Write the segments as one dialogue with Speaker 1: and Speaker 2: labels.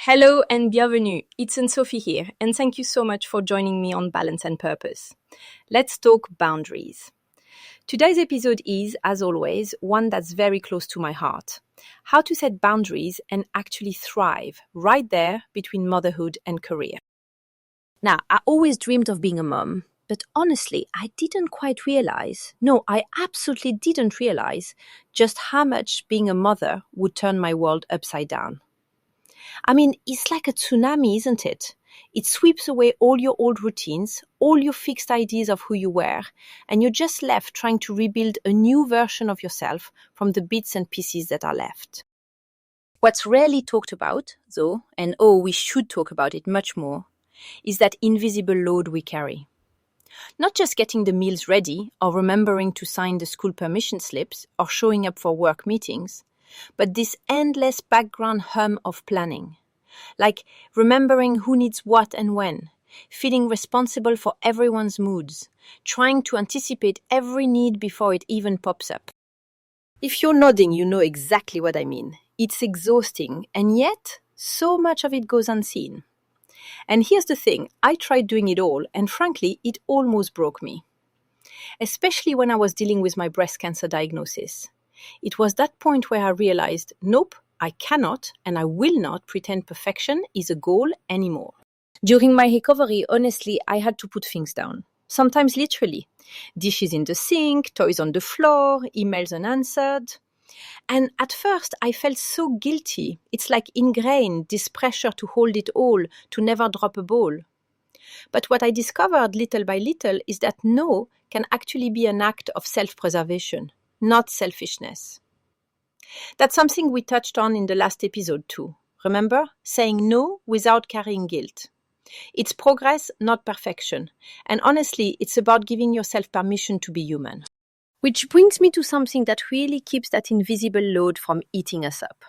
Speaker 1: Hello and bienvenue. It's Anne-Sophie here, and thank you so much for joining me on Balance and Purpose. Let's talk boundaries. Today's episode is, as always, one that's very close to my heart. How to set boundaries and actually thrive right there between motherhood and career. Now, I always dreamed of being a mom, but honestly, I absolutely didn't realize just how much being a mother would turn my world upside down. I mean, it's like a tsunami, isn't it? It sweeps away all your old routines, all your fixed ideas of who you were, and you're just left trying to rebuild a new version of yourself from the bits and pieces that are left. What's rarely talked about, though, and we should talk about it much more, is that invisible load we carry. Not just getting the meals ready, or remembering to sign the school permission slips, or showing up for work meetings, but this endless background hum of planning. Like remembering who needs what and when, feeling responsible for everyone's moods, trying to anticipate every need before it even pops up. If you're nodding, you know exactly what I mean. It's exhausting, and yet so much of it goes unseen. And here's the thing, I tried doing it all, and frankly, it almost broke me. Especially when I was dealing with my breast cancer diagnosis. It was that point where I realized, nope, I cannot and I will not pretend perfection is a goal anymore. During my recovery, honestly, I had to put things down. Sometimes literally. Dishes in the sink, toys on the floor, emails unanswered. And at first, I felt so guilty. It's like ingrained, this pressure to hold it all, to never drop a ball. But what I discovered little by little is that no can actually be an act of self-preservation. Not selfishness. That's something we touched on in the last episode too. Remember? Saying no without carrying guilt. It's progress, not perfection. And honestly, it's about giving yourself permission to be human. Which brings me to something that really keeps that invisible load from eating us up.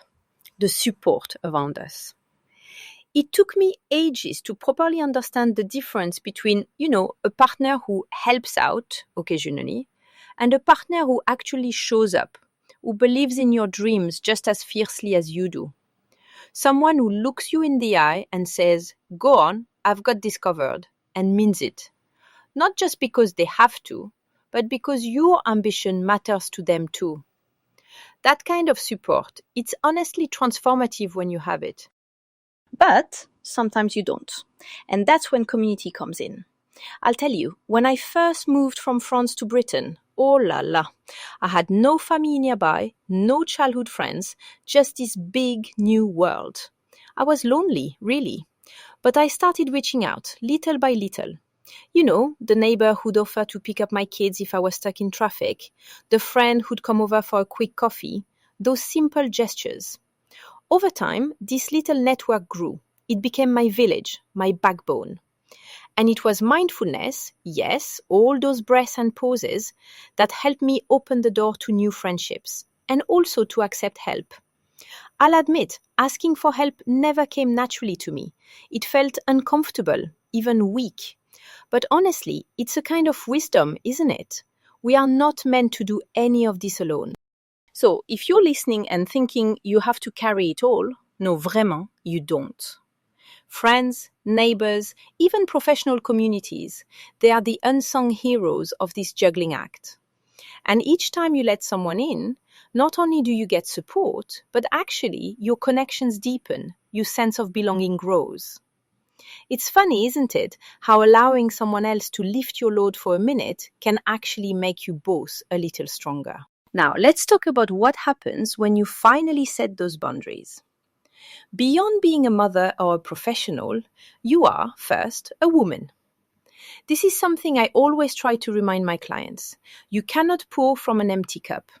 Speaker 1: The support around us. It took me ages to properly understand the difference between, a partner who helps out occasionally and a partner who actually shows up, who believes in your dreams just as fiercely as you do. Someone who looks you in the eye and says, "Go on, I've got this covered," and means it. Not just because they have to, but because your ambition matters to them too. That kind of support, it's honestly transformative when you have it. But sometimes you don't. And that's when community comes in. I'll tell you, when I first moved from France to Britain, oh la la, I had no family nearby, no childhood friends, just this big new world. I was lonely, really. But I started reaching out, little by little. The neighbor who'd offer to pick up my kids if I was stuck in traffic, the friend who'd come over for a quick coffee, those simple gestures. Over time, this little network grew. It became my village, my backbone. And it was mindfulness, yes, all those breaths and pauses, that helped me open the door to new friendships and also to accept help. I'll admit, asking for help never came naturally to me. It felt uncomfortable, even weak. But honestly, it's a kind of wisdom, isn't it? We are not meant to do any of this alone. So if you're listening and thinking you have to carry it all, no, vraiment, you don't. Friends, neighbors, even professional communities, they are the unsung heroes of this juggling act. And each time you let someone in, not only do you get support, but actually your connections deepen, your sense of belonging grows. It's funny, isn't it, how allowing someone else to lift your load for a minute can actually make you both a little stronger. Now, let's talk about what happens when you finally set those boundaries. Beyond being a mother or a professional, you are, first, a woman. This is something I always try to remind my clients. You cannot pour from an empty cup.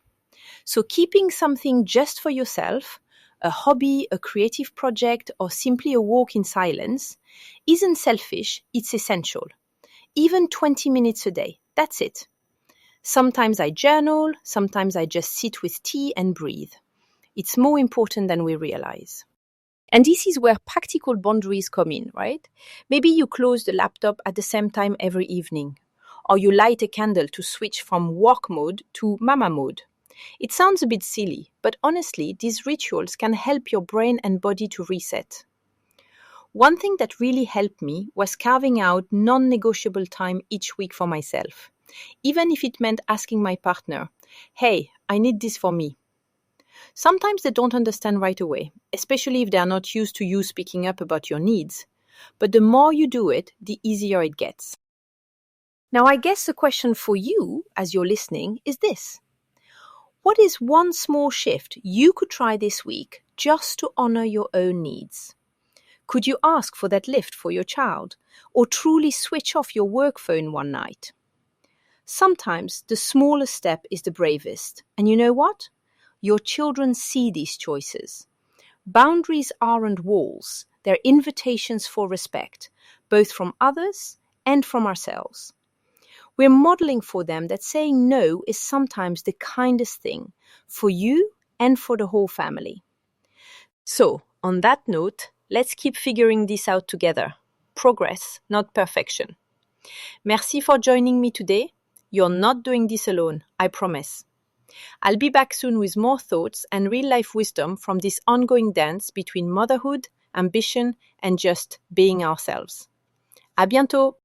Speaker 1: So keeping something just for yourself, a hobby, a creative project, or simply a walk in silence, isn't selfish, it's essential. Even 20 minutes a day, that's it. Sometimes I journal, sometimes I just sit with tea and breathe. It's more important than we realize. And this is where practical boundaries come in, right? Maybe you close the laptop at the same time every evening, or you light a candle to switch from work mode to mama mode. It sounds a bit silly, but honestly, these rituals can help your brain and body to reset. One thing that really helped me was carving out non-negotiable time each week for myself, even if it meant asking my partner, "Hey, I need this for me." Sometimes they don't understand right away, especially if they are not used to you speaking up about your needs. But the more you do it, the easier it gets. Now, I guess the question for you, as you're listening, is this. What is one small shift you could try this week just to honor your own needs? Could you ask for that lift for your child, or truly switch off your work phone one night? Sometimes the smallest step is the bravest. And you know what? Your children see these choices. Boundaries aren't walls, they're invitations for respect, both from others and from ourselves. We're modeling for them that saying no is sometimes the kindest thing for you and for the whole family. So, on that note, let's keep figuring this out together. Progress, not perfection. Merci for joining me today. You're not doing this alone, I promise. I'll be back soon with more thoughts and real-life wisdom from this ongoing dance between motherhood, ambition, and just being ourselves. À bientôt!